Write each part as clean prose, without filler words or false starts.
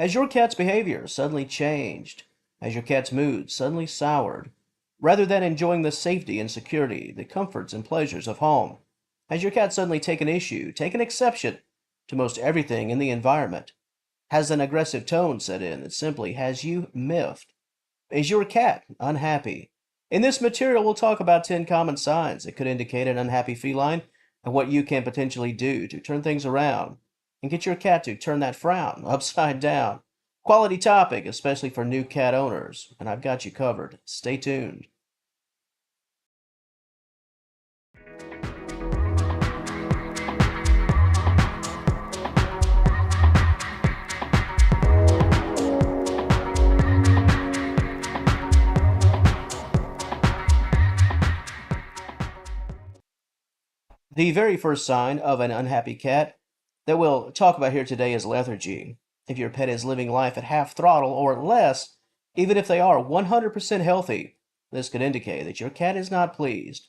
Has your cat's behavior suddenly changed? Has your cat's mood suddenly soured? Rather than enjoying the safety and security, the comforts and pleasures of home, has your cat suddenly taken issue, taken exception to most everything in the environment? Has an aggressive tone set in that simply has you miffed? Is your cat unhappy? In this material, we'll talk about 10 common signs that could indicate an unhappy feline and what you can potentially do to turn things around and get your cat to turn that frown upside down. Quality topic, especially for new cat owners, and I've got you covered. Stay tuned. The very first sign of an unhappy cat that we'll talk about here today is lethargy. If your pet is living life at half throttle or less, even if they are 100% healthy, this could indicate that your cat is not pleased.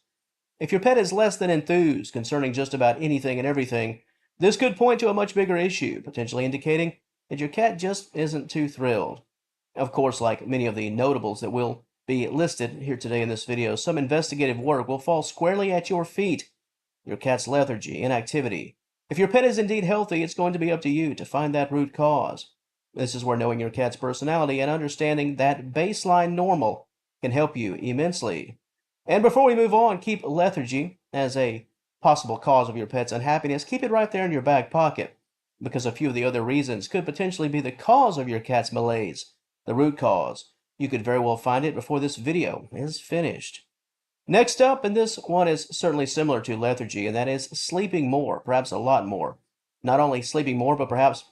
If your pet is less than enthused concerning just about anything and everything, this could point to a much bigger issue, potentially indicating that your cat just isn't too thrilled. Of course, like many of the notables that will be listed here today in this video, some investigative work will fall squarely at your feet. Your cat's lethargy, inactivity. If your pet is indeed healthy, it's going to be up to you to find that root cause. This is where knowing your cat's personality and understanding that baseline normal can help you immensely. And before we move on, keep lethargy as a possible cause of your pet's unhappiness. Keep it right there in your back pocket, because a few of the other reasons could potentially be the cause of your cat's malaise, the root cause. You could very well find it before this video is finished. Next up, and this one is certainly similar to lethargy, and that is sleeping more, perhaps a lot more. Not only sleeping more, but perhaps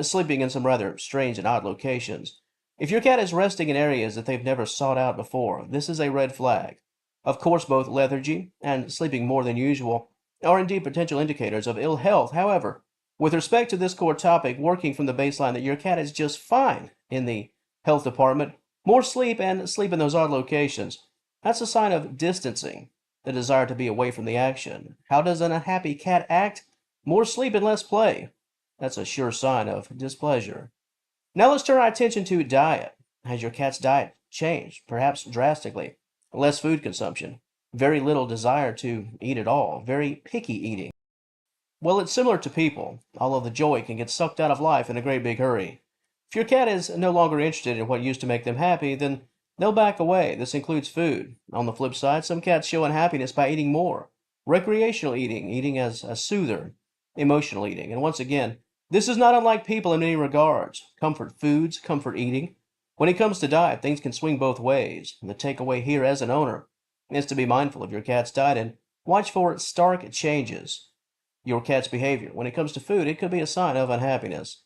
sleeping in some rather strange and odd locations. If your cat is resting in areas that they've never sought out before, this is a red flag. Of course, both lethargy and sleeping more than usual are indeed potential indicators of ill health. However, with respect to this core topic, working from the baseline that your cat is just fine in the health department, more sleep and sleep in those odd locations, that's a sign of distancing, the desire to be away from the action. How does an unhappy cat act? More sleep and less play. That's a sure sign of displeasure. Now let's turn our attention to diet. Has your cat's diet changed, perhaps drastically? Less food consumption, very little desire to eat at all, very picky eating. Well, it's similar to people, although the joy can get sucked out of life in a great big hurry. If your cat is no longer interested in what used to make them happy, then they'll back away. This includes food. On the flip side, some cats show unhappiness by eating more. Recreational eating, eating as a soother, emotional eating. And once again, this is not unlike people in many regards. Comfort foods, comfort eating. When it comes to diet, things can swing both ways. And the takeaway here as an owner is to be mindful of your cat's diet and watch for stark changes. Your cat's behavior. When it comes to food, it could be a sign of unhappiness.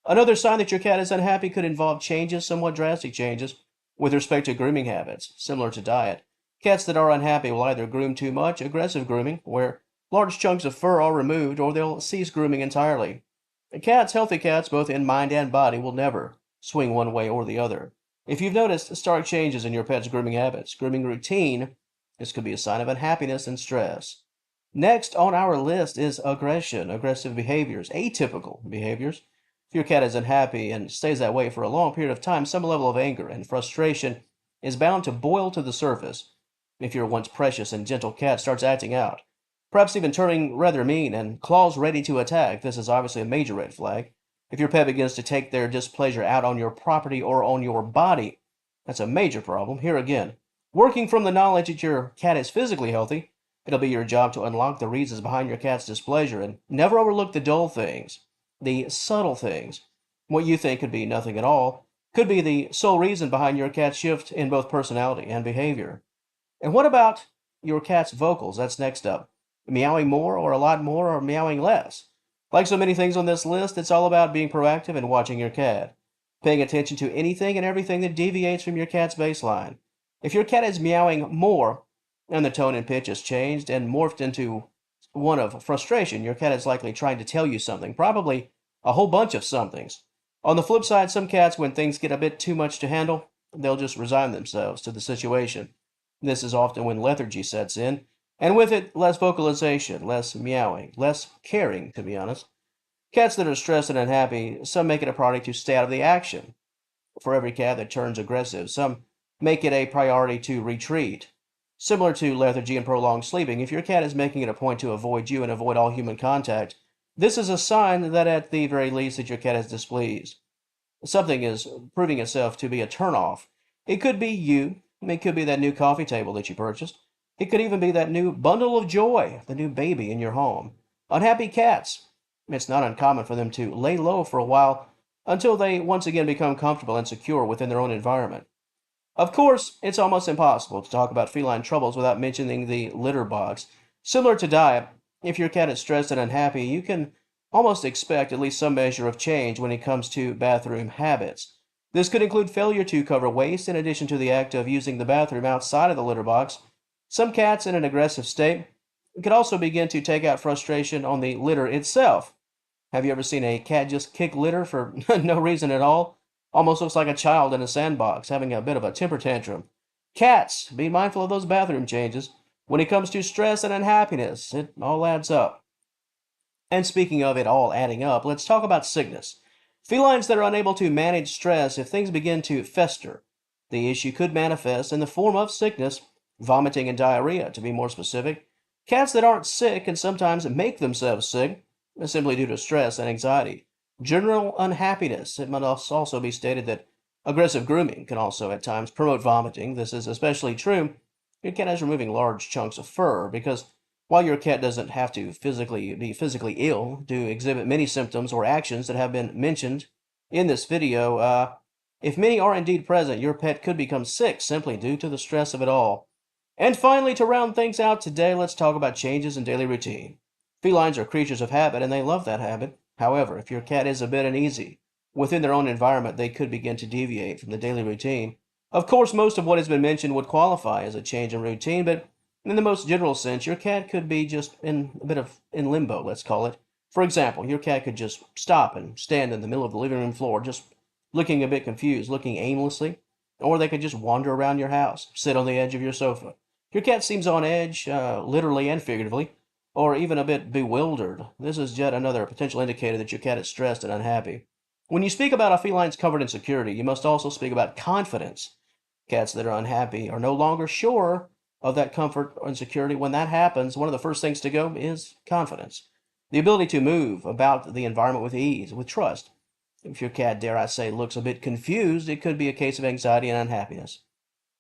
Another sign that your cat is unhappy could involve changes, somewhat drastic changes, with respect to grooming habits, similar to diet. Cats that are unhappy will either groom too much, aggressive grooming, where large chunks of fur are removed, or they'll cease grooming entirely. Cats, healthy cats, both in mind and body, will never swing one way or the other. If you've noticed stark changes in your pet's grooming habits, grooming routine, this could be a sign of unhappiness and stress. Next on our list is aggression, aggressive behaviors, atypical behaviors. If your cat is unhappy and stays that way for a long period of time, some level of anger and frustration is bound to boil to the surface. If your once precious and gentle cat starts acting out, perhaps even turning rather mean and claws ready to attack, this is obviously a major red flag. If your pet begins to take their displeasure out on your property or on your body, that's a major problem. Here again, working from the knowledge that your cat is physically healthy, it'll be your job to unlock the reasons behind your cat's displeasure and never overlook the dull things. The subtle things. What you think could be nothing at all could be the sole reason behind your cat's shift in both personality and behavior. And what about your cat's vocals? That's next up. Meowing more or a lot more or meowing less? Like so many things on this list, it's all about being proactive and watching your cat. Paying attention to anything and everything that deviates from your cat's baseline. If your cat is meowing more and the tone and pitch has changed and morphed into one of frustration, your cat is likely trying to tell you something, probably a whole bunch of somethings. On the flip side, some cats, when things get a bit too much to handle, they'll just resign themselves to the situation. This is often when lethargy sets in, and with it, less vocalization, less meowing, less caring, to be honest. Cats that are stressed and unhappy, some make it a priority to stay out of the action. For every cat that turns aggressive, some make it a priority to retreat. Similar to lethargy and prolonged sleeping, if your cat is making it a point to avoid you and avoid all human contact, this is a sign that at the very least that your cat is displeased. Something is proving itself to be a turnoff. It could be you. It could be that new coffee table that you purchased. It could even be that new bundle of joy, the new baby in your home. Unhappy cats. It's not uncommon for them to lay low for a while until they once again become comfortable and secure within their own environment. Of course, it's almost impossible to talk about feline troubles without mentioning the litter box. Similar to diet, if your cat is stressed and unhappy, you can almost expect at least some measure of change when it comes to bathroom habits. This could include failure to cover waste in addition to the act of using the bathroom outside of the litter box. Some cats in an aggressive state could also begin to take out frustration on the litter itself. Have you ever seen a cat just kick litter for no reason at all? Almost looks like a child in a sandbox having a bit of a temper tantrum. Cats, be mindful of those bathroom changes. When it comes to stress and unhappiness, it all adds up. And speaking of it all adding up, let's talk about sickness. Felines that are unable to manage stress, if things begin to fester, the issue could manifest in the form of sickness, vomiting and diarrhea, to be more specific. Cats that aren't sick can sometimes make themselves sick, simply due to stress and anxiety. General unhappiness. It must also be stated that aggressive grooming can also at times promote vomiting. This is especially true if your cat is removing large chunks of fur, because while your cat doesn't have to be physically ill to exhibit many symptoms or actions that have been mentioned in this video, if many are indeed present, your pet could become sick simply due to the stress of it all. And finally, to round things out today, let's talk about changes in daily routine. Felines are creatures of habit, and they love that habit. However, if your cat is a bit uneasy within their own environment, they could begin to deviate from the daily routine. Of course, most of what has been mentioned would qualify as a change in routine, but in the most general sense, your cat could be just in a bit of in limbo, let's call it. For example, your cat could just stop and stand in the middle of the living room floor, just looking a bit confused, looking aimlessly, or they could just wander around your house, sit on the edge of your sofa. Your cat seems on edge, literally and figuratively, or even a bit bewildered. This is yet another potential indicator that your cat is stressed and unhappy. When you speak about a feline's comfort and security, you must also speak about confidence. Cats that are unhappy are no longer sure of that comfort and security. When that happens, one of the first things to go is confidence. The ability to move about the environment with ease, with trust. If your cat, dare I say, looks a bit confused, it could be a case of anxiety and unhappiness.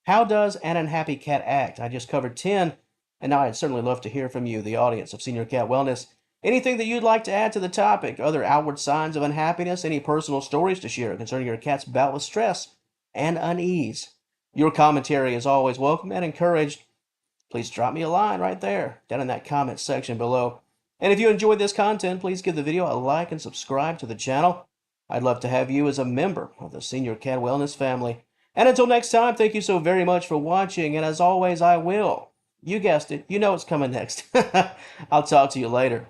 How does an unhappy cat act? I just covered 10, and now I'd certainly love to hear from you, the audience of Senior Cat Wellness. Anything that you'd like to add to the topic, other outward signs of unhappiness, any personal stories to share concerning your cat's bout with stress and unease. Your commentary is always welcome and encouraged. Please drop me a line right there, down in that comment section below. And if you enjoyed this content, please give the video a like and subscribe to the channel. I'd love to have you as a member of the Senior Cat Wellness family. And until next time, thank you so very much for watching, and as always, I will. You guessed it, you know what's coming next. I'll talk to you later.